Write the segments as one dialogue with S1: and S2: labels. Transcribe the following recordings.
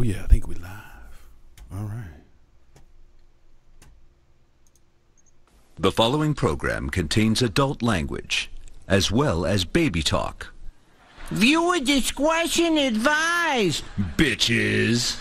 S1: Oh yeah, I think we live. All right.
S2: The following program contains adult language, as well as baby talk.
S3: Viewer discretion advised,
S2: Bitches.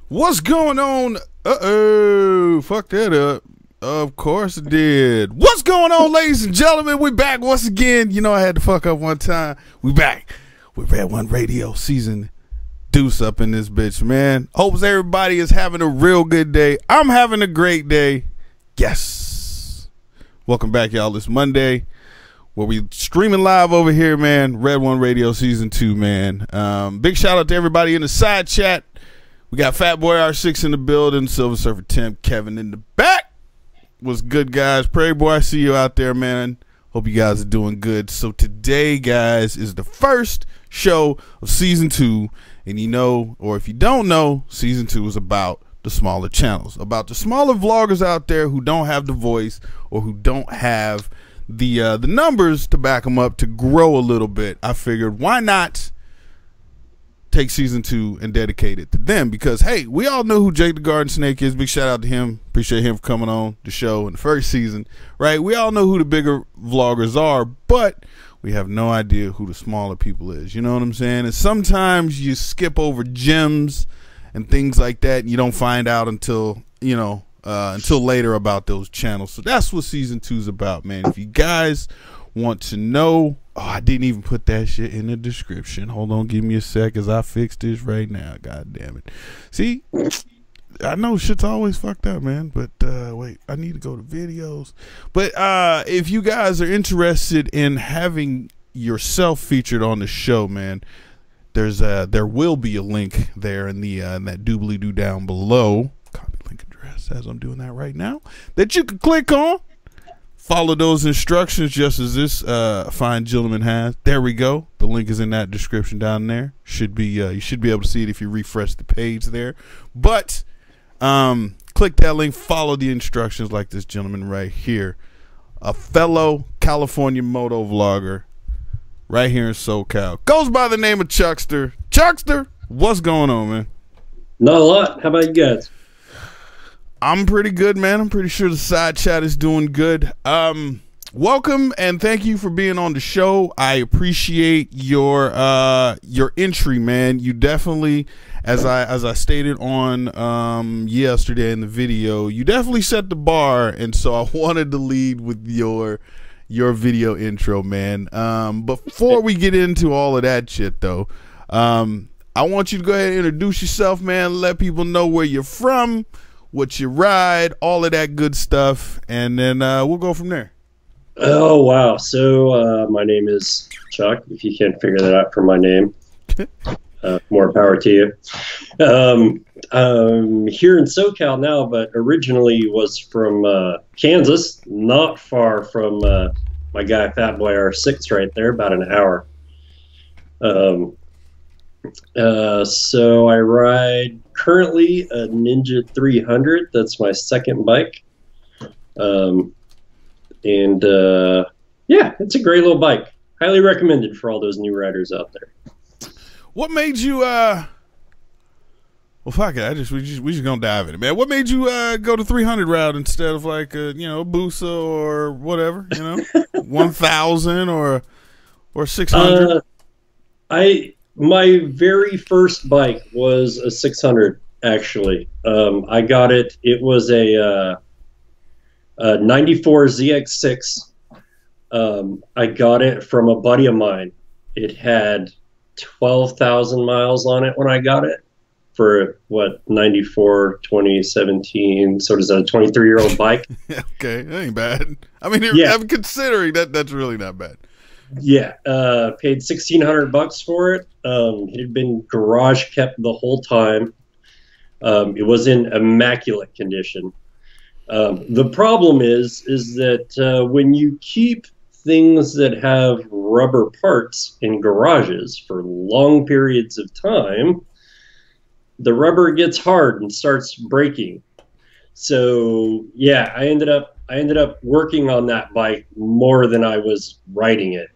S1: What's going on? Uh-oh. Fuck that up. Of course it did. What's going on, ladies and gentlemen? We back once again. You know I had to fuck up one time. We back with Red One Radio season deuce up in this bitch, man. Hopes everybody is having a real good day. I'm having a great day. Yes. Welcome back, y'all. It's Monday where we streaming live over here, man. Red One Radio season 2, man. Big shout out to everybody in the side chat. We got Fat Boy R6 in the building, Silver Surfer Temp, Kevin in the back. What's good, guys? Prairie Boy, I see you out there, man. Hope you guys are doing good. So today, guys, is the first show of season 2. And you know, or if you don't know, season 2 is about the smaller channels, about the smaller vloggers out there who don't have the voice or who don't have the numbers to back them up to grow a little bit. I figured, why not take season 2 and dedicate it to them? Because hey, we all know who Jake the Garden Snake is. Big shout out to him. Appreciate him for coming on the show in the first season, right? We all know who the bigger vloggers are, but we have no idea who the smaller people is. You know what I'm saying? And sometimes you skip over gems and things like that, and you don't find out until, you know, until later about those channels. So that's what season 2 is about, man. If you guys want to know, oh, I didn't even put that shit in the description. Hold on, give me a sec as I fix this right now. God damn it. See, I know shit's always fucked up, man, but wait, I need to go to videos. But if you guys are interested in having yourself featured on the show, man, there will be a link there in the in that doobly-doo down below. Copy link address as I'm doing that right now, that you can click on. Follow those instructions just as this fine gentleman has. There we go. The link is in that description down there. Should be you should be able to see it if you refresh the page there. But click that link, follow the instructions like this gentleman right here, a fellow California moto vlogger right here in SoCal, goes by the name of Chuckster. Chuckster, what's going on, man?
S4: Not a lot. How about you guys?
S1: I'm pretty good, man. I'm pretty sure the side chat is doing good. Welcome and thank you for being on the show. I appreciate your entry, man. You definitely, as I stated on yesterday in the video, you definitely set the bar, and so I wanted to lead with your video intro, man. Before we get into all of that shit, though, I want you to go ahead and introduce yourself, man. Let people know where you're from, what you ride, all of that good stuff, and then we'll go from there.
S4: Oh, wow. So my name is Chuck, if you can't figure that out from my name. More power to you. I'm here in SoCal now, but originally was from Kansas, not far from my guy Fat Boy R6 right there, about an hour. So I ride currently a Ninja 300. That's my second bike. Yeah, it's a great little bike. Highly recommended for all those new riders out there.
S1: What made you well, fuck it, we just gonna dive in it, man. What made you go to 300 route instead of like a, you know, Busa or whatever, you know, 1000 or 600?
S4: My very first bike was a 600. actually. I got it. It was a 94 ZX6. I got it from a buddy of mine. It had 12,000 miles on it when I got it for what, 94, 2017. So does that a 23-year-old bike?
S1: Okay, that ain't bad. I mean,
S4: Yeah.
S1: I'm considering that's really not bad.
S4: Yeah, paid $1,600 for it. It had been garage kept the whole time. It was in immaculate condition. The problem is that when you keep things that have rubber parts in garages for long periods of time, the rubber gets hard and starts breaking. So yeah, I ended up working on that bike more than I was riding it.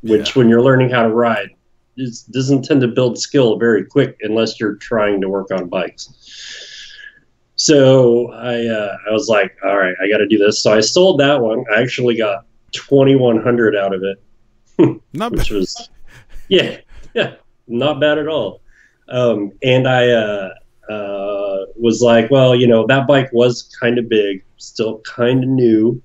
S4: Which when you're learning how to ride, it doesn't tend to build skill very quick unless you're trying to work on bikes. So I was like, all right, I got to do this. So I sold that one. I actually got 2,100 out of it,
S1: Not
S4: which
S1: bad.
S4: was yeah, not bad at all. And I was like, well, that bike was kind of big, still kind of new.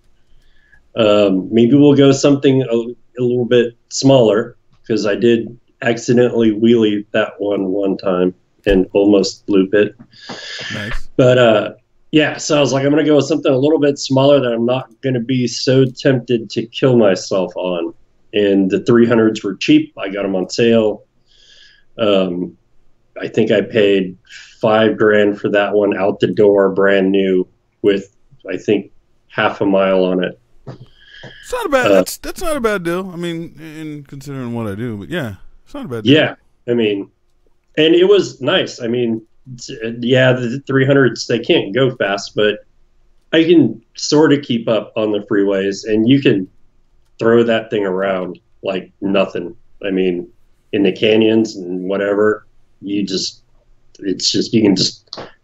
S4: Maybe we'll go something a little bit smaller, because I did accidentally wheelie that one time and almost loop it.
S1: Nice.
S4: But yeah, so I was like, I'm going to go with something a little bit smaller that I'm not going to be so tempted to kill myself on. And the 300s were cheap. I got them on sale. I think I paid $5,000 for that one out the door, brand new, with I think half a mile on it.
S1: It's not a bad. That's not a bad deal. I mean, in considering what I do, but yeah, it's not a bad deal.
S4: Yeah, I mean, and it was nice. I mean, yeah, the 300s, they can't go fast, but I can sort of keep up on the freeways, and you can throw that thing around like nothing. I mean, in the canyons and whatever, you can just,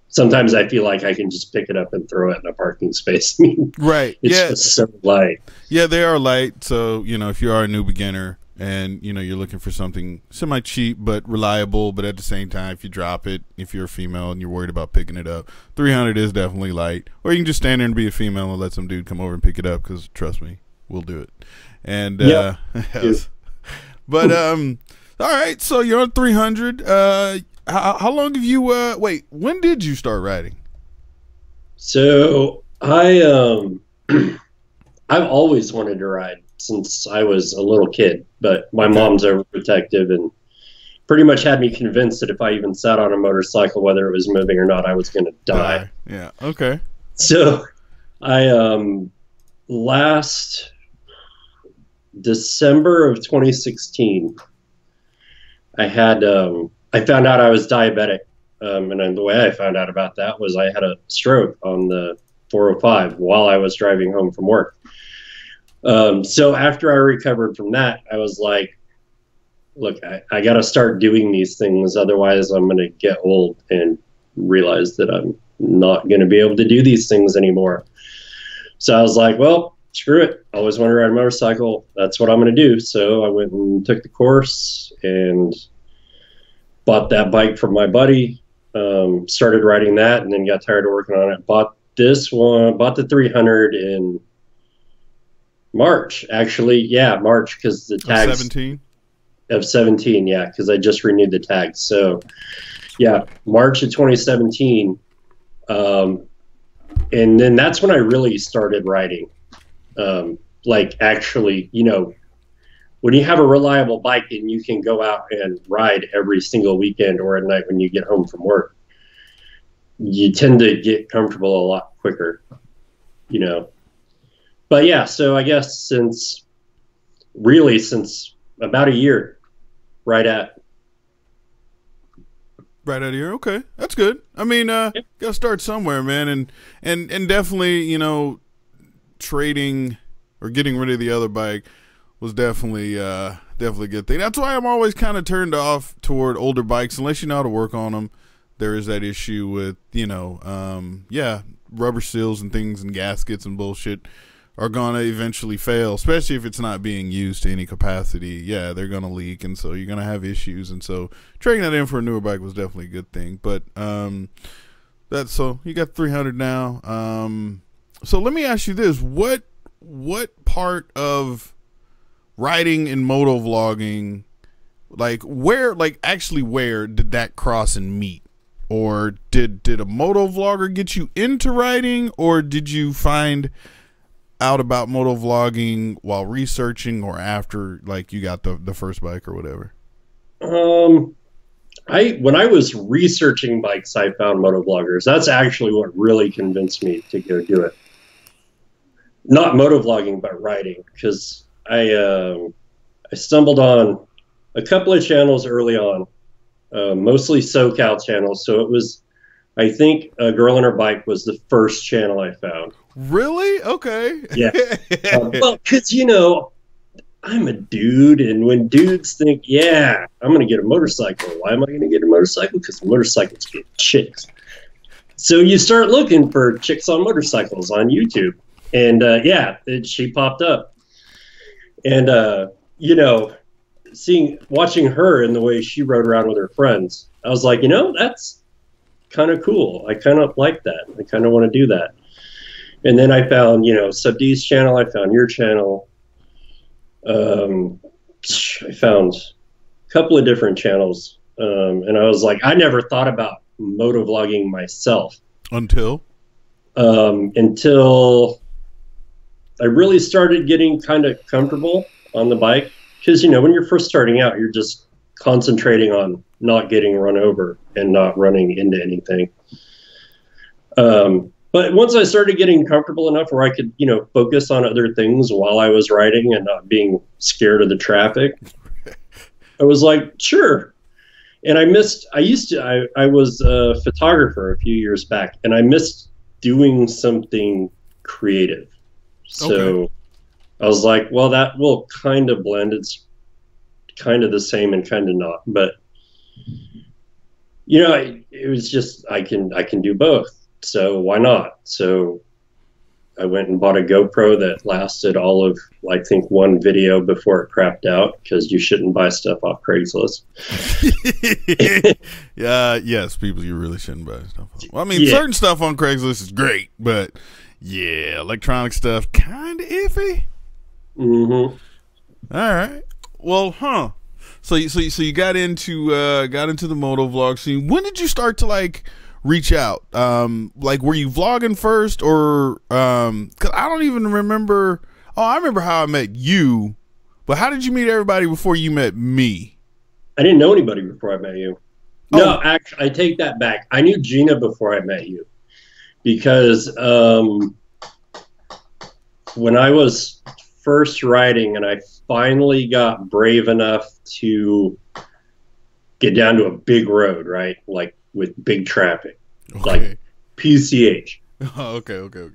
S4: sometimes I feel like I can just pick it up and throw it in a parking space. I mean,
S1: Right.
S4: it's
S1: Yeah.
S4: just so light.
S1: Yeah, they are light. So, if you are a new beginner and, you're looking for something semi-cheap but reliable, but at the same time, if you drop it, if you're a female and you're worried about picking it up, 300 is definitely light. Or you can just stand there and be a female and let some dude come over and pick it up, because trust me, we'll do it. And,
S4: Yep.
S1: yes. But, all right, so you're on 300. How long have you, wait, when did you start riding?
S4: So I've always wanted to ride since I was a little kid, but my mom's overprotective and pretty much had me convinced that if I even sat on a motorcycle, whether it was moving or not, I was going to die.
S1: Yeah. Okay.
S4: So I last December of 2016, I found out I was diabetic. And the way I found out about that was I had a stroke on the 405 while I was driving home from work. So after I recovered from that, I was like, look, I got to start doing these things. Otherwise, I'm going to get old and realize that I'm not going to be able to do these things anymore. So I was like, well, screw it. I always wanted to ride a motorcycle. That's what I'm going to do. So I went and took the course and bought that bike from my buddy. Started riding that, and then got tired of working on it. Bought the 300 in March, actually. Yeah, March, because the tags
S1: 17
S4: of 17. Yeah, because I just renewed the tags. So yeah, March of 2017. And then that's when I really started riding. Like actually, when you have a reliable bike and you can go out and ride every single weekend or at night when you get home from work, you tend to get comfortable a lot quicker, But yeah, so I guess since about a year, right at
S1: here. Okay, that's good. I mean, gotta start somewhere, man, and definitely, trading or getting rid of the other bike was definitely a good thing. That's why I'm always kind of turned off toward older bikes, unless you know how to work on them. There is that issue with rubber seals and things and gaskets and bullshit. are gonna eventually fail, especially if it's not being used to any capacity. Yeah, they're gonna leak, and so you're gonna have issues. And so trading that in for a newer bike was definitely a good thing. But that's so you got 300 now. So let me ask you this: what part of riding and moto vlogging, like where did that cross and meet? Or did a moto vlogger get you into riding, or did you find out about moto vlogging while researching, or after like you got the first bike or whatever?
S4: When I was researching bikes, I found moto vloggers. That's actually what really convinced me to go do it. Not moto vlogging, but riding, because I stumbled on a couple of channels early on. Mostly SoCal channels. So it was, I think, A Girl on Her Bike was the first channel I found.
S1: Really? Okay.
S4: Yeah. Well, because, you know, I'm a dude, and when dudes think, yeah, I'm going to get a motorcycle. Why am I going to get a motorcycle? Because motorcycles get chicks. So you start looking for chicks on motorcycles on YouTube. And, she popped up. And, you know, watching her and the way she rode around with her friends, I was like, you know, that's kind of cool. I kind of like that. I kind of want to do that. And then I found, you know, Subdee's channel. I found your channel. I found a couple of different channels. And I was like, I never thought about moto vlogging myself until I really started getting kind of comfortable on the bike. Because, you know, when you're first starting out, you're just concentrating on not getting run over and not running into anything. But once I started getting comfortable enough where I could, you know, focus on other things while I was riding and not being scared of the traffic, I was like, sure. And I was a photographer a few years back, and I missed doing something creative. So okay. I was like, well, that will kind of blend. It's kind of the same and kind of not. But, you know, it was just, I can do both. So why not? So I went and bought a GoPro that lasted all of, I think, one video before it crapped out, because you shouldn't buy stuff off Craigslist.
S1: Yes, people, you really shouldn't buy stuff. Well, I mean, certain stuff on Craigslist is great, but yeah, electronic stuff, kind of iffy.
S4: Mm-hmm.
S1: All right. Well, So you got into the moto vlog scene. When did you start to like reach out? Like, were you vlogging first, or cause I don't even remember. Oh, I remember how I met you, but how did you meet everybody before you met me?
S4: I didn't know anybody before I met you. Oh. No, actually, I take that back. I knew Gina before I met you, because when I was first riding and I finally got brave enough to get down to a big road, right? Like with big traffic, like PCH.
S1: Oh, okay.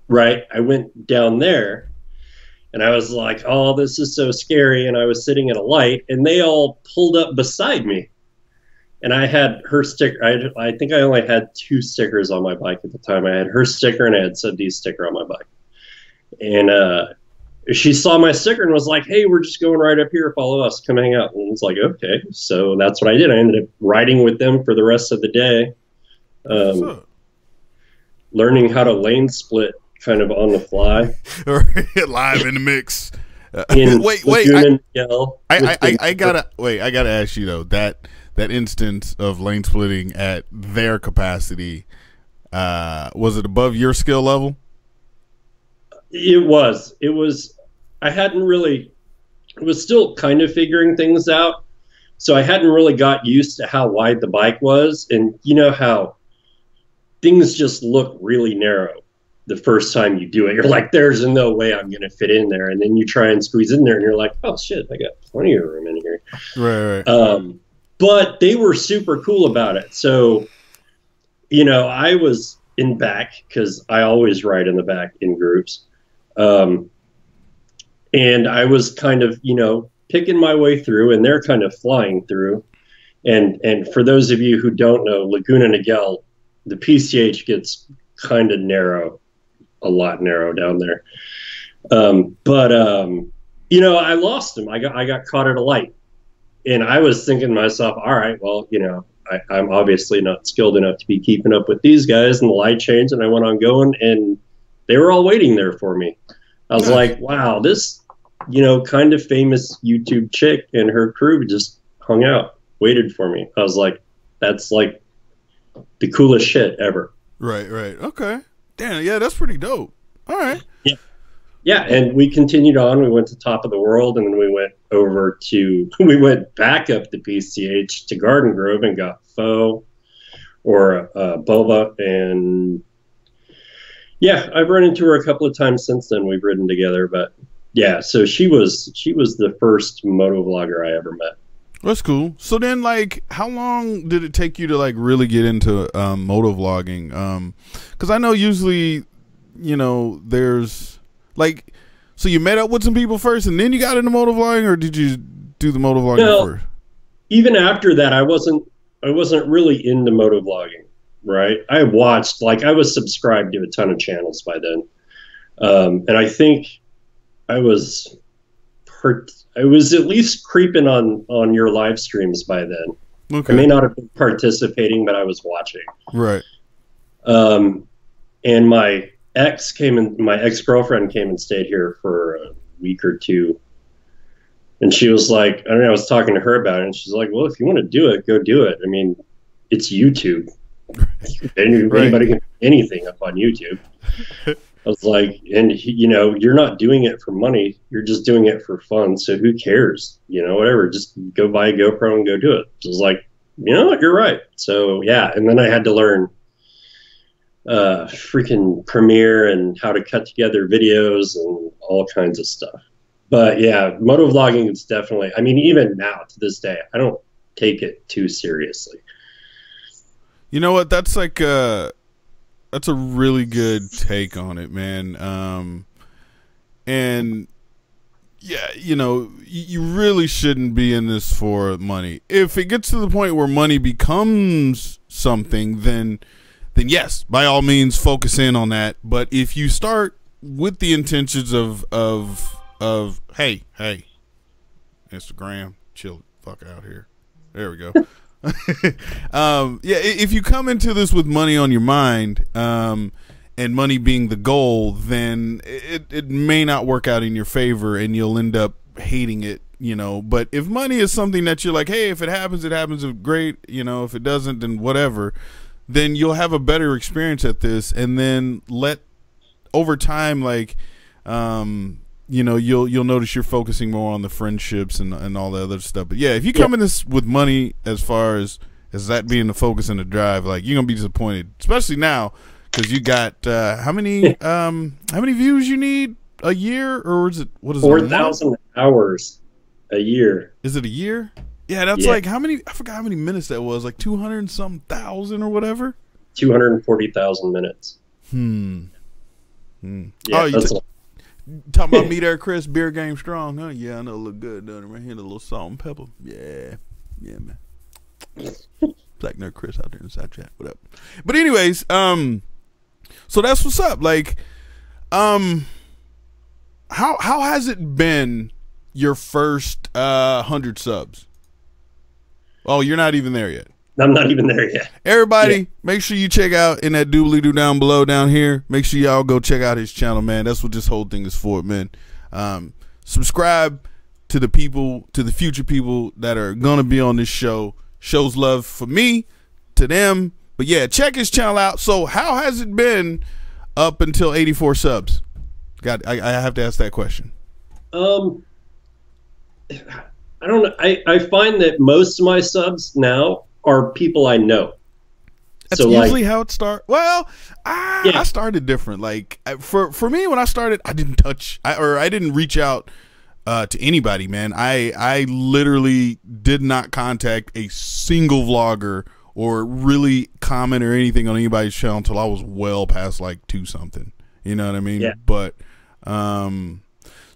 S4: Right. I went down there and I was like, oh, this is so scary. And I was sitting at a light and they all pulled up beside me. And I had her sticker. I think I only had 2 stickers on my bike at the time. I had her sticker and I had Subdee's sticker on my bike. And she saw my sticker and was like, hey, we're just going right up here. Follow us. Come hang out. And it's like, okay. So that's what I did. I ended up riding with them for the rest of the day. Learning how to lane split kind of on the fly.
S1: Live in the mix. I gotta ask you though, that instance of lane splitting at their capacity, was it above your skill level?
S4: It was. I was still kind of figuring things out. So I hadn't really got used to how wide the bike was. And you know how things just look really narrow the first time you do it. You're like, there's no way I'm going to fit in there. And then you try and squeeze in there and you're like, oh shit, I got plenty of room in here.
S1: Right.
S4: But they were super cool about it. So, you know, I was in back because I always ride in the back in groups. And I was kind of, you know, picking my way through and they're kind of flying through. And for those of you who don't know, Laguna Niguel, the PCH gets kind of narrow, a lot narrow down there. But I lost him. I got caught at a light, and I was thinking to myself, all right, well, I'm obviously not skilled enough to be keeping up with these guys. And the light changed, and I went on going, and they were all waiting there for me. I was like, wow, this, kind of famous YouTube chick and her crew just hung out, waited for me. I was like, that's like the coolest shit ever.
S1: Right. Okay. Damn. Yeah, that's pretty dope. All right.
S4: Yeah, and we continued on. We went to Top of the World, and then we went back up to PCH to Garden Grove and got pho or boba. And yeah, I've run into her a couple of times since then. We've ridden together, but yeah, so she was the first moto vlogger I ever met.
S1: That's cool. So then, like, how long did it take you to like really get into moto vlogging? Because I know usually, there's like, so you met up with some people first, and then you got into moto vlogging, or did you do the moto vlogging first?
S4: Even after that, I wasn't really into moto vlogging. Right? I watched, like, I was subscribed to a ton of channels by then, and I think I was at least creeping on your live streams by then. Okay. I may not have been participating, but I was watching.
S1: Right.
S4: And my ex-girlfriend came and stayed here for a week or two. And she was like, I don't know, I was talking to her about it, and she's like, well, if you want to do it, go do it. I mean, it's YouTube. Anybody can do anything up on YouTube. I was like, and you're not doing it for money. You're just doing it for fun. So who cares? Whatever. Just go buy a GoPro and go do it. So I was like, you know what? You're right. So yeah. And then I had to learn freaking Premiere and how to cut together videos and all kinds of stuff. But yeah, moto vlogging is definitely, I mean, even now to this day, I don't take it too seriously.
S1: You know what? That's like that's a really good take on it, man. And yeah, you really shouldn't be in this for money. If it gets to the point where money becomes something, then yes, by all means, focus in on that. But if you start with the intentions of hey, Instagram, chill the fuck out here. There we go. Yeah, if you come into this with money on your mind, and money being the goal, then it may not work out in your favor, and you'll end up hating it. But if money is something that you're like, hey, if it happens, it happens. Great. If it doesn't, then whatever. Then you'll have a better experience at this, and then over time, like, you'll notice you're focusing more on the friendships and all the other stuff. But yeah, if you come in this with money as far as that being the focus and the drive, like, you're gonna be disappointed, especially now, because you got how many views you need a year, or is it
S4: 4,000 hours a year?
S1: Is it a year? Yeah, that's like how many? I forgot how many minutes that was. Like 200 and some thousand or whatever.
S4: 240,000 minutes.
S1: Yeah,
S4: oh,
S1: talking about me there, Chris. Beer game strong, huh? Yeah, I know. Look good, doesn't it? Right here, a little salt and pepper. Yeah, man. Black nerd Chris out there in the side chat. What up? But anyways, so that's what's up. Like, how has it been your first 100 subs? Oh, you're not even there yet.
S4: I'm not even there yet.
S1: Everybody, make sure you check out in that doobly-doo down below down here. Make sure y'all go check out his channel, man. That's what this whole thing is for, man. Subscribe to the people, to the future people that are going to be on this show. Shows love for me, to them. But yeah, check his channel out. So how has it been up until 84 subs? I have to ask that question.
S4: I don't know. I find that most of my subs now are people I know.
S1: That's so usually how it starts. Well, I started different. Like for me, when I started, I didn't reach out to anybody, man. I literally did not contact a single vlogger or really comment or anything on anybody's channel until I was well past like 2 something. You know what I mean?
S4: Yeah.
S1: But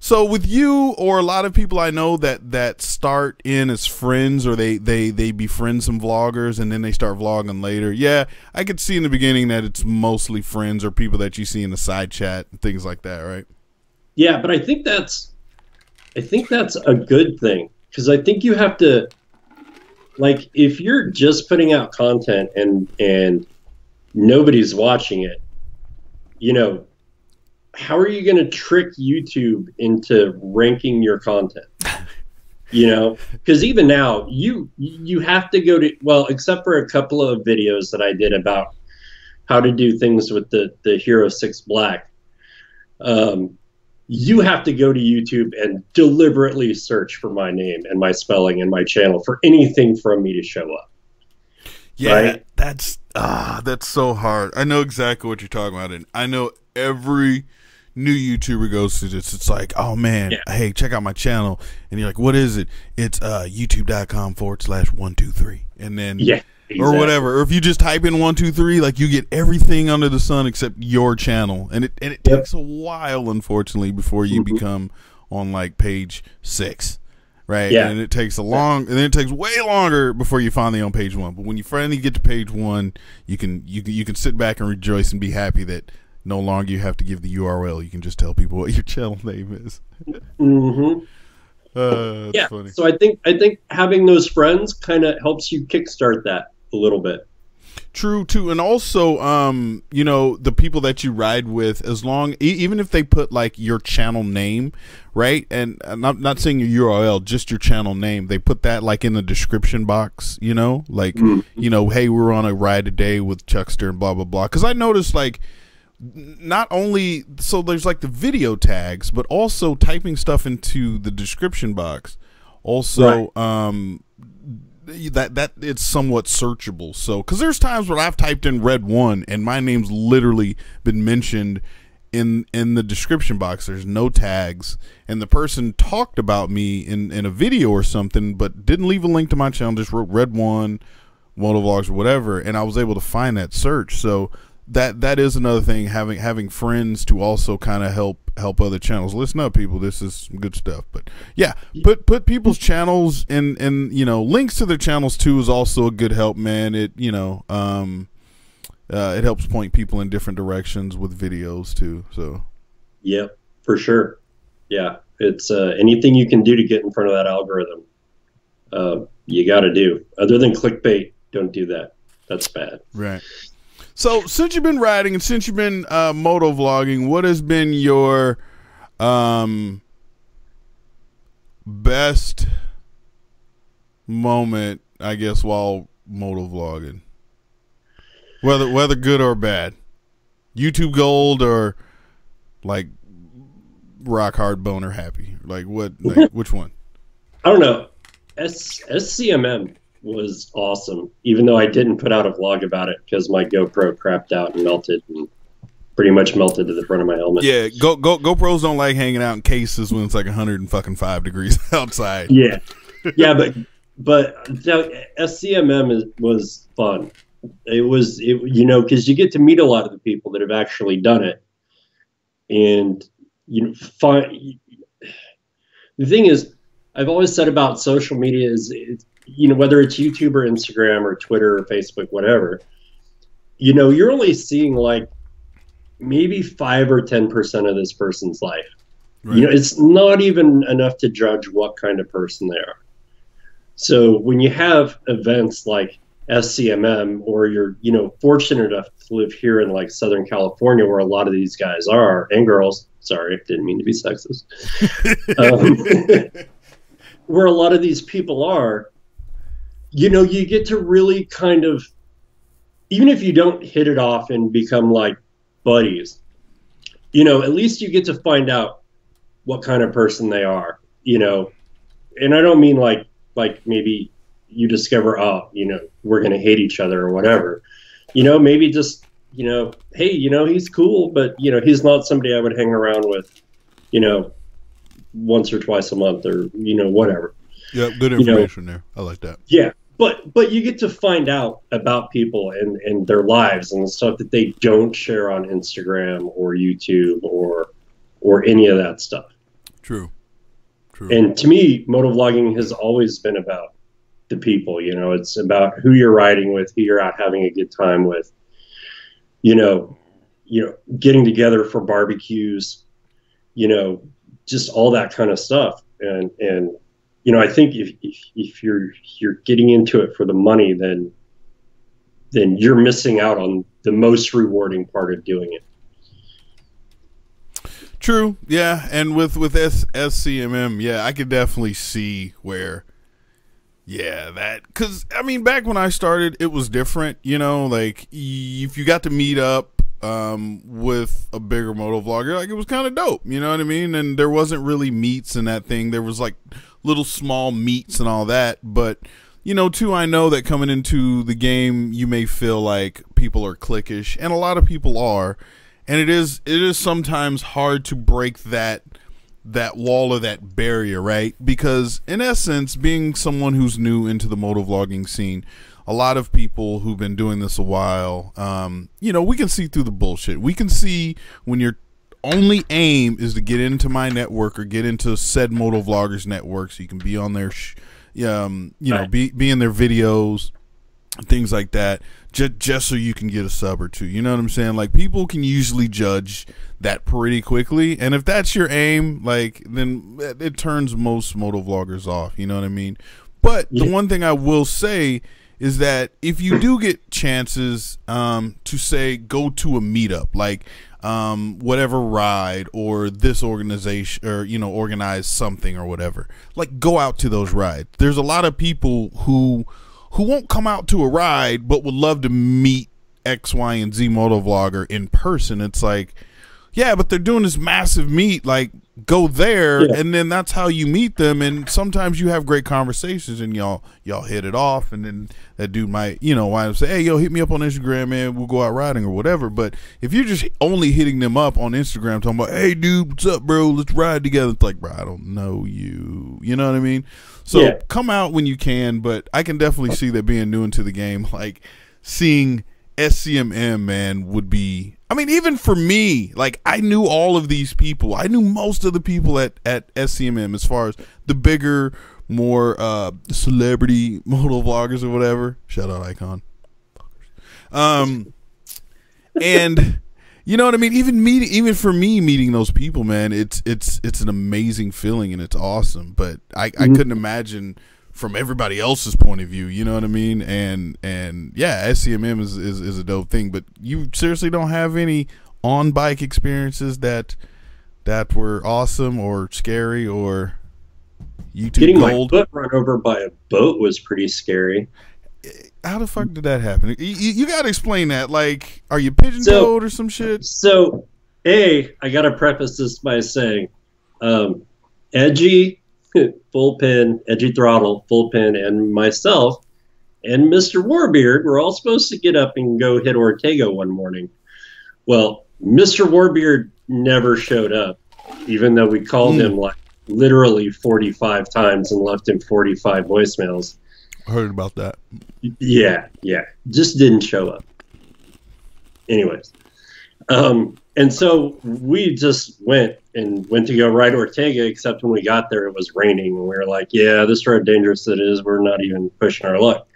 S1: so with you or a lot of people I know that start in as friends, or they befriend some vloggers and then they start vlogging later. Yeah, I could see in the beginning that it's mostly friends or people that you see in the side chat and things like that, right?
S4: Yeah, but I think that's a good thing, because I think you have to, like, if you're just putting out content and nobody's watching it, you know, how are you going to trick YouTube into ranking your content? You know, because even now you have to go to, well, except for a couple of videos that I did about how to do things with the Hero 6 Black, you have to go to YouTube and deliberately search for my name and my spelling and my channel for anything from me to show up.
S1: Yeah,
S4: right?
S1: that's so hard. I know exactly what you're talking about, and I know every new YouTuber goes through this. It's like, oh man, hey, check out my channel, and you're like, what is it? It's youtube.com/123, and then
S4: exactly.
S1: or whatever. Or if you just type in 123, like, you get everything under the sun except your channel, and it takes a while, unfortunately, before you become on like page 6. Right, and it takes and then it takes way longer before you finally on page 1. But when you finally get to page 1, you can sit back and rejoice and be happy that no longer you have to give the URL. You can just tell people what your channel name is. That's funny.
S4: So I think having those friends kind of helps you kickstart that a little bit.
S1: True too, and also, you know, the people that you ride with, as long, even if they put like your channel name, right, and I'm not saying your URL, just your channel name, they put that like in the description box, you know, like, you know, hey, we're on a ride today with Chuckster and blah blah blah. Because I noticed, like, not only so there's like the video tags, but also typing stuff into the description box, also, that it's somewhat searchable. So because there's times where I've typed in Red One and my name's literally been mentioned in the description box. There's no tags, and the person talked about me in a video or something, but didn't leave a link to my channel, just wrote Red One Motovlogs or whatever, and I was able to find that search. So that is another thing, having friends to also kind of help other channels. Listen up, people, this is some good stuff. But yeah, put people's channels and you know, links to their channels too is also a good help, man. It, you know, it helps point people in different directions with videos too. So
S4: yep, for sure. Yeah, it's anything you can do to get in front of that algorithm, you got to do. Other than clickbait, don't do that. That's bad.
S1: Right. So since you've been riding and since you've been motovlogging, what has been your best moment, I guess, while motovlogging? Whether good or bad, YouTube gold or like rock hard boner happy, like what? Like, which one?
S4: I don't know. SCMM was awesome, even though I didn't put out a vlog about it because my GoPro crapped out and melted and pretty much melted to the front of my helmet.
S1: Yeah, GoPros don't like hanging out in cases when it's like 105 degrees outside.
S4: Yeah, yeah, but SCMM was fun. It you know, because you get to meet a lot of the people that have actually done it, and you know, the thing is, I've always said about social media is, you know, whether it's YouTube or Instagram or Twitter or Facebook, whatever, you know, you're only seeing like maybe 5 or 10% of this person's life. Right. You know, it's not even enough to judge what kind of person they are. So when you have events like SCMM, or you're, you know, fortunate enough to live here in like Southern California, where a lot of these guys are, and girls, sorry, didn't mean to be sexist, where a lot of these people are, you know, you get to really kind of, even if you don't hit it off and become like buddies, you know, at least you get to find out what kind of person they are, you know. And I don't mean like maybe you discover, oh, you know, we're going to hate each other or whatever, you know, maybe just, you know, hey, you know, he's cool, but, you know, he's not somebody I would hang around with, you know, once or twice a month, or, you know, whatever.
S1: Yeah, good information, you know, there. I like that.
S4: Yeah, but you get to find out about people and their lives and the stuff that they don't share on Instagram or YouTube or any of that stuff. True. And to me, motovlogging has always been about the people. You know, it's about who you're riding with, who you're out having a good time with. You know, getting together for barbecues. you know, just all that kind of stuff. And you know, I think if you're getting into it for the money, then you're missing out on the most rewarding part of doing it.
S1: True, yeah, and with SCMM, yeah, I could definitely see where, yeah, that, because I mean, back when I started, it was different, you know, like if you got to meet up with a bigger moto vlogger, like it was kind of dope, you know what I mean? And there wasn't really meets in that thing. There was like little small meets and all that, but you know, too, I know that coming into the game, you may feel like people are cliquish, and a lot of people are. And it is sometimes hard to break that wall or that barrier, right? Because in essence, being someone who's new into the motovlogging scene, a lot of people who've been doing this a while, you know, we can see through the bullshit. We can see when your only aim is to get into my network or get into said motovloggers network, so you can be on their, you know, be in their videos, things like that, just so you can get a sub or two. You know what I'm saying? Like, people can usually judge that pretty quickly, and if that's your aim, like, then it turns most motovloggers off. You know what I mean? But the one thing I will say is that if you do get chances to say go to a meetup, like whatever ride or this organization, or you know, organize something or whatever, like go out to those rides. There's a lot of people who won't come out to a ride but would love to meet X, Y, and Z motovlogger in person. It's like, yeah, but they're doing this massive meet, like go there, and then that's how you meet them. And sometimes you have great conversations and y'all hit it off, and then that dude might, you know, wind up say, hey, yo, hit me up on Instagram, man, we'll go out riding or whatever. But if you're just only hitting them up on Instagram talking about, hey dude, what's up, bro, let's ride together, it's like, bro, I don't know you, you know what I mean? So come out when you can. But I can definitely see that being new into the game, like seeing SCMM, man, would be, I mean, even for me, like I knew all of these people. I knew most of the people at SCMM, as far as the bigger, more celebrity moto vloggers or whatever. Shout out Icon. And you know what I mean? Even for me, meeting those people, man, it's an amazing feeling and it's awesome. But I couldn't imagine from everybody else's point of view, you know what I mean? And yeah, SCMM is a dope thing. But you seriously don't have any on bike experiences that were awesome or scary, or YouTube
S4: getting
S1: gold?
S4: my foot run over by a boat was pretty scary.
S1: How the fuck did that happen? You got to explain that. Like, are you pigeon-toed or some shit?
S4: So, I got to preface this by saying, Edgy, full pin, Edgy Throttle, full pin, and myself and Mr. Warbeard were all supposed to get up and go hit Ortega one morning. Well, Mr. Warbeard never showed up, even though we called him like literally 45 times and left him 45 voicemails.
S1: Heard about that.
S4: Yeah, just didn't show up. Anyways, and so we just went to go ride Ortega, except when we got there it was raining, and we were like, yeah, this road, dangerous it is, we're not even pushing our luck.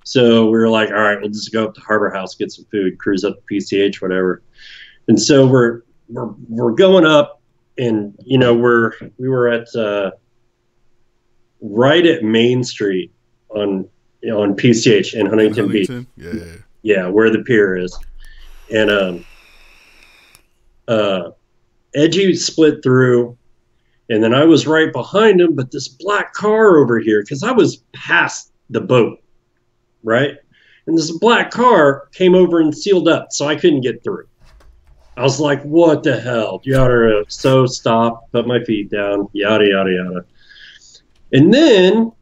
S4: So we were like, all right, we'll just go up to Harbor House, get some food, cruise up to PCH, whatever. And so we're going up, and you know, we were at right at Main Street on PCH in Huntington Beach. Yeah, where the pier is. And Edgy split through, and then I was right behind him, but this black car over here, because I was past the boat, right? And this black car came over and sealed up, so I couldn't get through. I was like, what the hell? Yada. So stop, put my feet down, yada, yada, yada. And then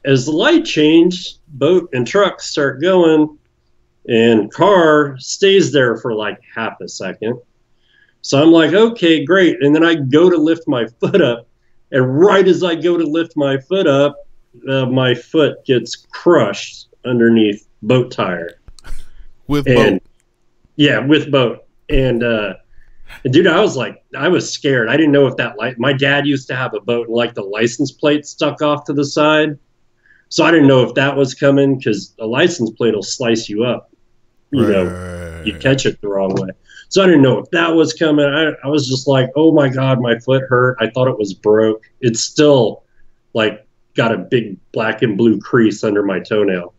S4: as the light changed, boat and truck start going, and car stays there for like half a second. So I'm like, okay, great. And then I go to lift my foot up, and right as I go to lift my foot up, my foot gets crushed underneath boat tire.
S1: With boat?
S4: Yeah, with boat. And dude, I was scared. I didn't know if that my dad used to have a boat, and like the license plate stuck off to the side. So I didn't know if that was coming, because a license plate will slice you up. You know, you catch it the wrong way. So I didn't know if that was coming. I was just like, oh my God, my foot hurt. I thought it was broke. It's still like got a big black and blue crease under my toenail.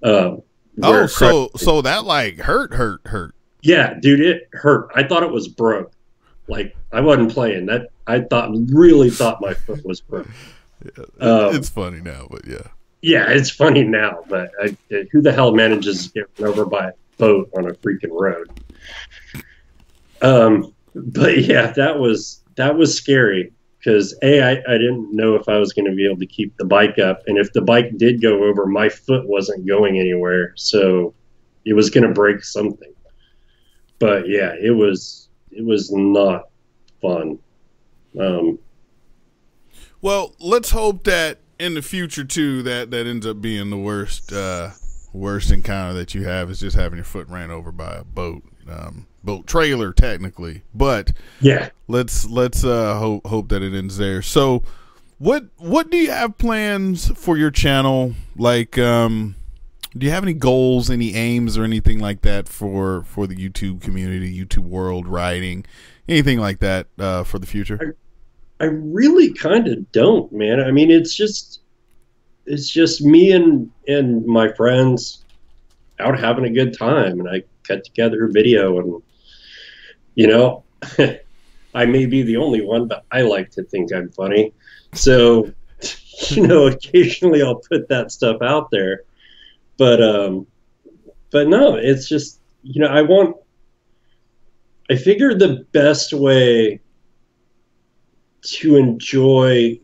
S1: So that like hurt.
S4: Yeah, dude, it hurt. I thought it was broke. Like I wasn't playing that. I really thought my foot was broke.
S1: It's funny now, but yeah.
S4: Yeah, it's funny now, but who the hell manages to get run over by a boat on a freaking road? But yeah, that was scary because I didn't know if I was going to be able to keep the bike up, and if the bike did go over, my foot wasn't going anywhere, so it was going to break something. But yeah, it was not fun.
S1: Well, let's hope that in the future too, that ends up being the worst encounter that you have is just having your foot ran over by a boat trailer, technically. But
S4: yeah,
S1: let's hope that it ends there. So, what do you have plans for your channel? Like, do you have any goals, any aims, or anything like that for the YouTube community, YouTube world, writing, anything like that for the future?
S4: I really kind of don't, man. I mean, it's just me and my friends out having a good time, and I cut together a video, and you know, I may be the only one, but I like to think I'm funny. So, you know, occasionally I'll put that stuff out there, but no, it's just, you know, I figured the best way to enjoy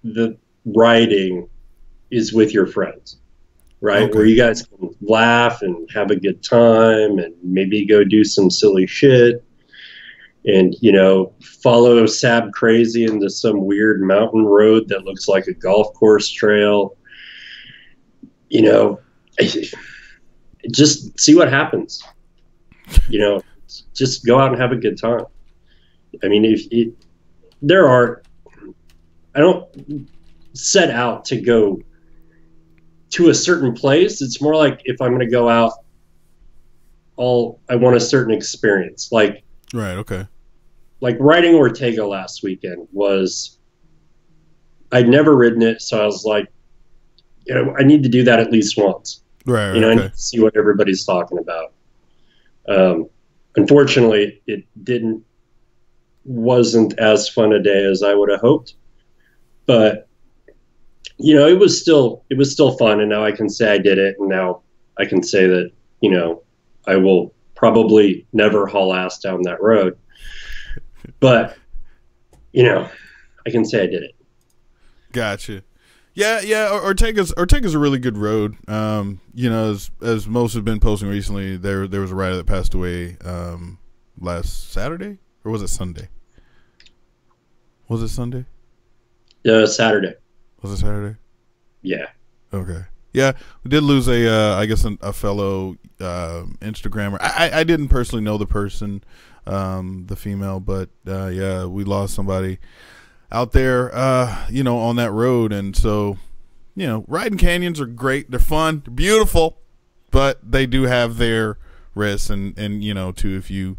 S4: the writing is with your friends, right?
S1: Okay.
S4: Where you guys can laugh and have a good time and maybe go do some silly shit and, you know, follow Sab Crazy into some weird mountain road that looks like a golf course trail. You know, just see what happens. You know, just go out and have a good time. I mean, I don't set out to go to a certain place. It's more like if I'm going to go out, I want a certain experience. Like,
S1: right. Okay.
S4: Like riding Ortega last weekend I'd never ridden it. So I was like, you know, I need to do that at least once.
S1: Right.
S4: You know,
S1: okay.
S4: I need to see what everybody's talking about. Unfortunately, it wasn't as fun a day as I would have hoped, but you know, it was still fun. And now I can say I did it. And now I can say that, you know, I will probably never haul ass down that road, but you know, I can say I did it.
S1: Gotcha. Yeah. Ortega's a really good road. You know, as most have been posting recently, there was a rider that passed away last Saturday, or was it Sunday? Was it Sunday?
S4: Saturday.
S1: Was it Saturday?
S4: Yeah.
S1: Okay. Yeah, we did lose I guess a fellow Instagrammer. I didn't personally know the person, the female, but yeah, we lost somebody out there, you know, on that road. And so, you know, riding canyons are great. They're fun. They're beautiful, but they do have their risks. And you know, too, if you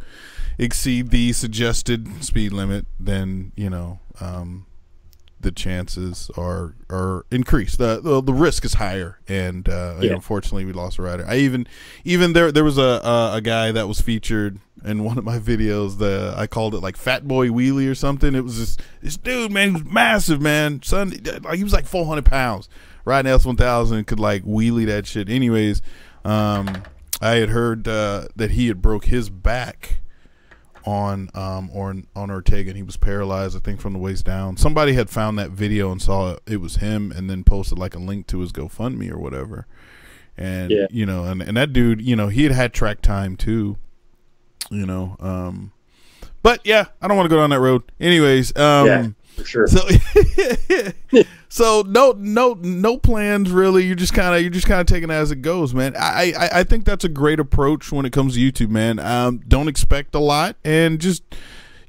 S1: exceed the suggested speed limit, then, you know, the chances are increased. The risk is higher, and
S4: yeah.
S1: Unfortunately, we lost a rider. I even there was a guy that was featured in one of my videos. I called it like Fat Boy Wheelie or something. It was this dude, man. He was massive, man. Son, like he was like 400 pounds. Riding S1000 could like wheelie that shit. Anyways, I had heard that he had broke his back on Ortega, and he was paralyzed, I think, from the waist down. Somebody had found that video and saw it was him, and then posted like a link to his GoFundMe or whatever. And yeah. You know, and that dude, you know, he had track time too, you know. But yeah, I don't want to go down that road. Anyways,
S4: yeah, for sure.
S1: So no plans really. You're just kind of taking it as it goes, man. I think that's a great approach when it comes to YouTube, man. Don't expect a lot, and just,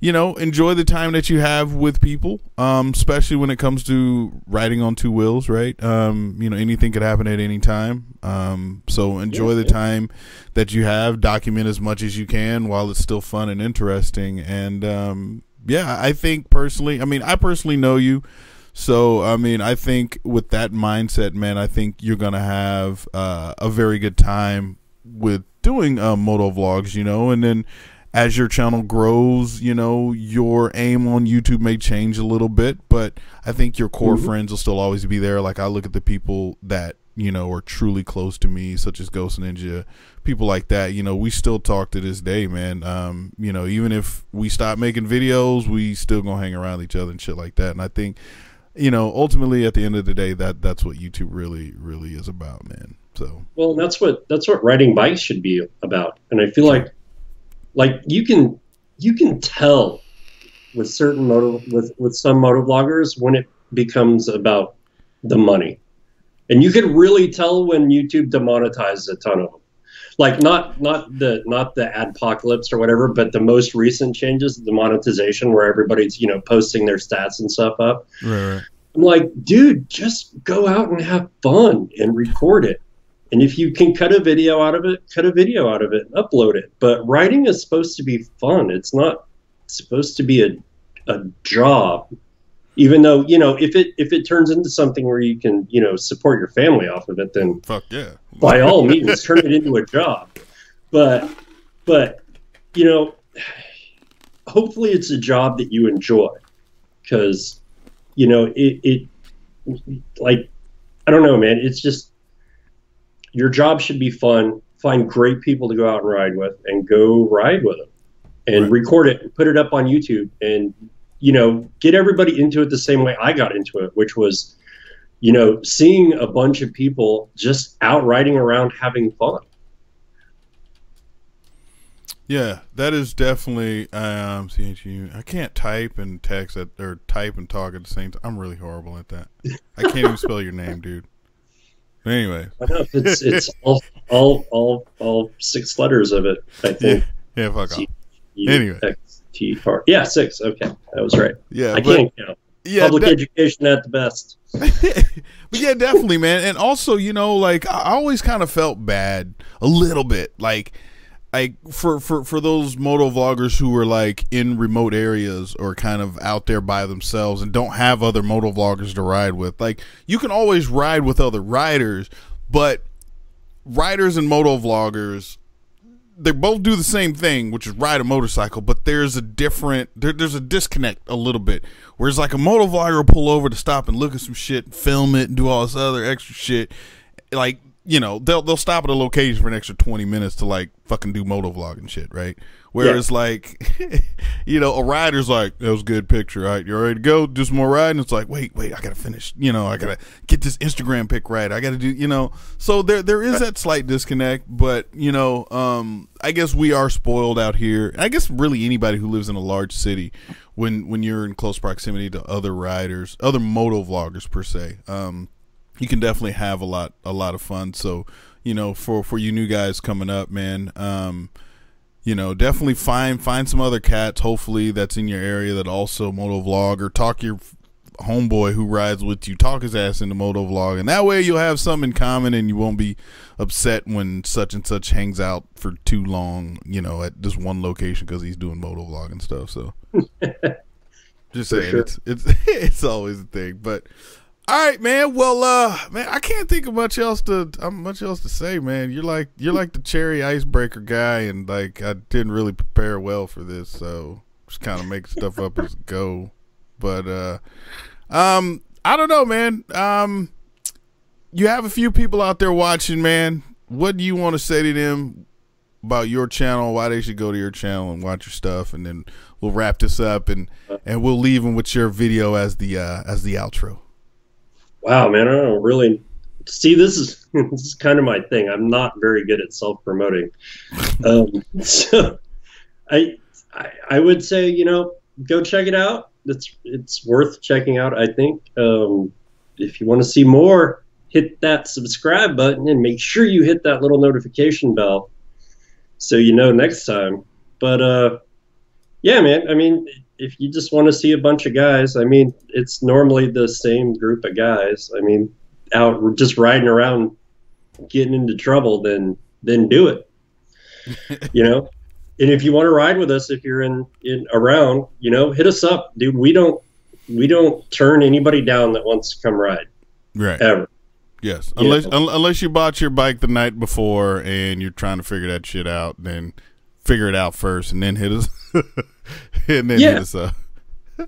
S1: you know, enjoy the time that you have with people, especially when it comes to riding on two wheels, right? You know, anything could happen at any time. So enjoy the time that you have, document as much as you can while it's still fun and interesting. And, yeah, I think personally, I mean, I personally know you. So, I mean, I think with that mindset, man, I think you're going to have a very good time with doing moto vlogs, you know, and then as your channel grows, you know, your aim on YouTube may change a little bit, but I think your core friends will still always be there. Like I look at the people that, you know, are truly close to me, such as Ghost Ninja, people like that, you know, we still talk to this day, man. You know, even if we stop making videos, we still gonna hang around each other and shit like that. And I think, you know, ultimately at the end of the day, that's what YouTube really is about, man. So
S4: well, that's what riding bikes should be about. And I feel like you can tell with certain with some moto vloggers when it becomes about the money, and you can really tell when YouTube demonetizes a ton of them. Like not the adpocalypse or whatever, but the most recent changes, the monetization, where everybody's, you know, posting their stats and stuff up.
S1: right.
S4: I'm like, dude, just go out and have fun and record it. And if you can cut a video out of it, cut a video out of it and upload it. But writing is supposed to be fun. It's not supposed to be a job. Even though, you know, if it turns into something where you can, you know, support your family off of it, then
S1: Fuck yeah,
S4: by all means, turn it into a job. But you know, hopefully it's a job that you enjoy, because, you know, it like, I don't know, man. It's just, your job should be fun. Find great people to go out and ride with, and go ride with them, and record it and put it up on YouTube, and, you know, get everybody into it the same way I got into it, which was, you know, seeing a bunch of people just out riding around having fun.
S1: Yeah, that is definitely I can't type and text or type and talk at the same time. I'm really horrible at that. I can't even spell your name, dude. Anyway,
S4: I know, it's all 6 letters of it, I think.
S1: Yeah, fuck off. Anyway.
S4: T-R. Yeah, 6. Okay, that was right.
S1: Yeah,
S4: I can't count.
S1: Yeah,
S4: public education at the best.
S1: But yeah, definitely, man. And also, you know, like I always kind of felt bad a little bit, like for those moto vloggers who are like in remote areas or kind of out there by themselves and don't have other moto vloggers to ride with. Like, you can always ride with other riders, but riders and moto vloggers, they both do the same thing, which is ride a motorcycle, but there's a different, there's a disconnect a little bit. Whereas like a moto vlogger will pull over to stop and look at some shit, and film it, and do all this other extra shit. Like, you know, they'll stop at a location for an extra 20 minutes to like fucking do moto vlog and shit, right? Whereas like, you know, a rider's like, that was a good picture, right? You ready to go? Do some more riding? It's like, wait, I gotta finish. You know, I gotta get this Instagram pic right. I gotta do, you know. So there is that slight disconnect, but you know, I guess we are spoiled out here. I guess really anybody who lives in a large city, when you're in close proximity to other riders, other moto vloggers per se, you can definitely have a lot of fun. So, you know, for you new guys coming up, man, you know, definitely find some other cats, hopefully, that's in your area that also moto vlog, or talk your homeboy who rides with you, talk his ass into moto vlog, and that way you'll have something in common and you won't be upset when such and such hangs out for too long, you know, at this one location because he's doing moto vlog and stuff. So just saying, sure. It's always a thing. But all right, man. Well, man, I can't think of much else to say, man. You're like the cherry icebreaker guy, and like I didn't really prepare well for this, so just kind of make stuff up as it go. But I don't know, man. You have a few people out there watching, man. What do you want to say to them about your channel? Why they should go to your channel and watch your stuff, and then we'll wrap this up and we'll leave them with your video as the outro. Wow,
S4: man, I don't really see. This is kind of my thing. I'm not very good at self-promoting, so I would say, you know, go check it out. It's worth checking out, I think. If you want to see more, hit that subscribe button and make sure you hit that little notification bell so you know next time. But Yeah, man. I mean, if you just want to see a bunch of guys, I mean, it's normally the same group of guys. I mean, out just riding around, getting into trouble, then do it. You know. And if you want to ride with us, if you're in around, you know, hit us up, dude. We don't turn anybody down that wants to come ride.
S1: Right.
S4: Ever.
S1: Yes. Unless you bought your bike the night before and you're trying to figure that shit out, then figure it out first and then hit us and then hit us up.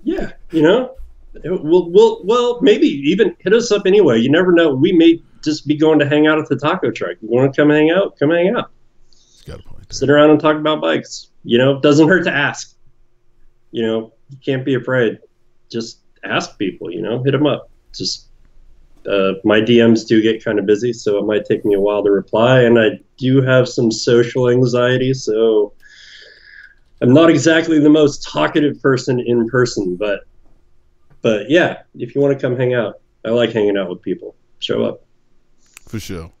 S4: Yeah, you know. Well, maybe even hit us up anyway. You never know. We may just be going to hang out at the taco truck. You want to come hang out? Come hang out.
S1: Got a point.
S4: Sit around and talk about bikes. You know, it doesn't hurt to ask. You know, you can't be afraid. Just ask people, you know, hit them up. Just my DMs do get kind of busy, so it might take me a while to reply. And I do have some social anxiety, so I'm not exactly the most talkative person in person. But yeah, if you want to come hang out, I like hanging out with people. Show up.
S1: For sure.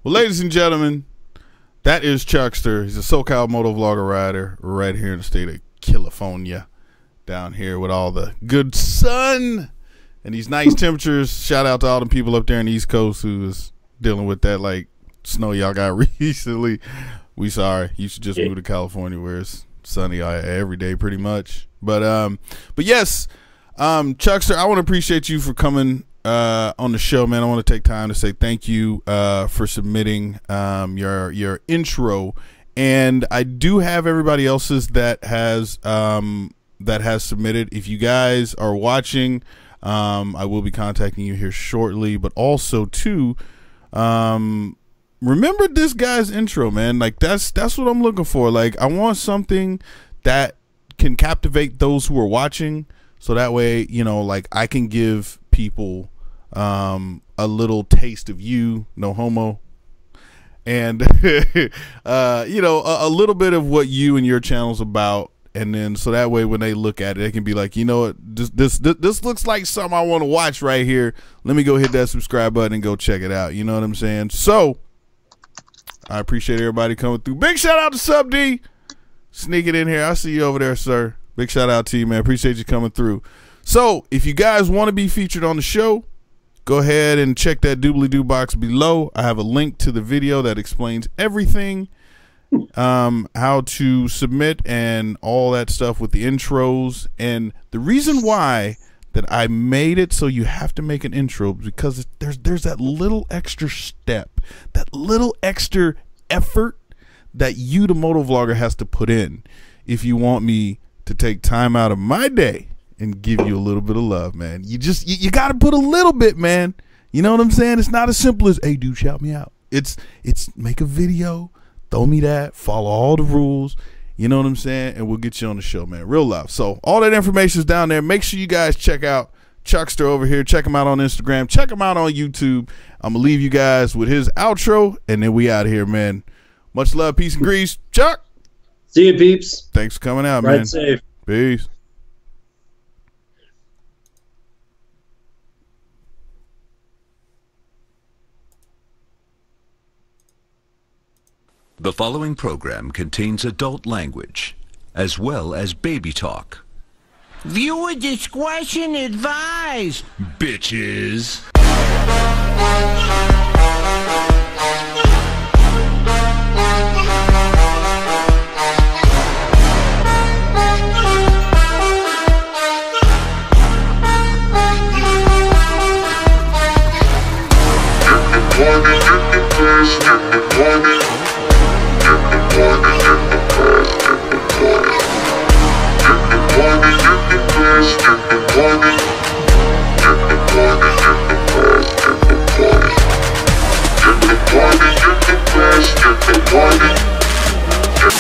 S1: Well, ladies and gentlemen, that is Chuckster. He's a SoCal motovlogger rider right here in the state of California, down here with all the good sun and these nice temperatures. Shout out to all the people up there in the East Coast who is dealing with that like snow y'all got recently. We sorry. You should just move to California where it's sunny every day pretty much. But yes, Chuckster, I want to appreciate you for coming on the show, man. I want to take time to say thank you for submitting your intro, and I do have everybody else's that has submitted. If you guys are watching, I will be contacting you here shortly, but also too remember this guy's intro, man. Like that's what I'm looking for. Like I want something that can captivate those who are watching, so that way, you know, like I can give people a little taste of you, no homo, and you know, a little bit of what you and your channel's about, and then so that way when they look at it, they can be like, you know what, this looks like something I want to watch right here. Let me go hit that subscribe button and go check it out. You know what I'm saying? So I appreciate everybody coming through. Big shout out to Sub D sneaking in here. I see you over there, sir. Big shout out to you, man. Appreciate you coming through. So if you guys want to be featured on the show, go ahead and check that doobly-doo box below. I have a link to the video that explains everything, how to submit and all that stuff with the intros. And the reason why that I made it so you have to make an intro because there's that little extra step, that little extra effort that you, the motovlogger, has to put in if you want me to take time out of my day and give you a little bit of love, man. You got to put a little bit, man. You know what I'm saying? It's not as simple as, hey, dude, shout me out. It's make a video, throw me that, follow all the rules. You know what I'm saying? And we'll get you on the show, man. Real love. So all that information is down there. Make sure you guys check out Chuckster over here. Check him out on Instagram. Check him out on YouTube. I'm going to leave you guys with his outro, and then we out of here, man. Much love, peace, and grease. Chuck.
S4: See you, peeps.
S1: Thanks for coming out,
S4: Ride
S1: man.
S4: safe.
S1: Peace.
S2: The following program contains adult language, as well as baby talk.
S3: Viewer discretion advised.
S2: Bitches.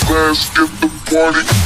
S5: Let's get the party.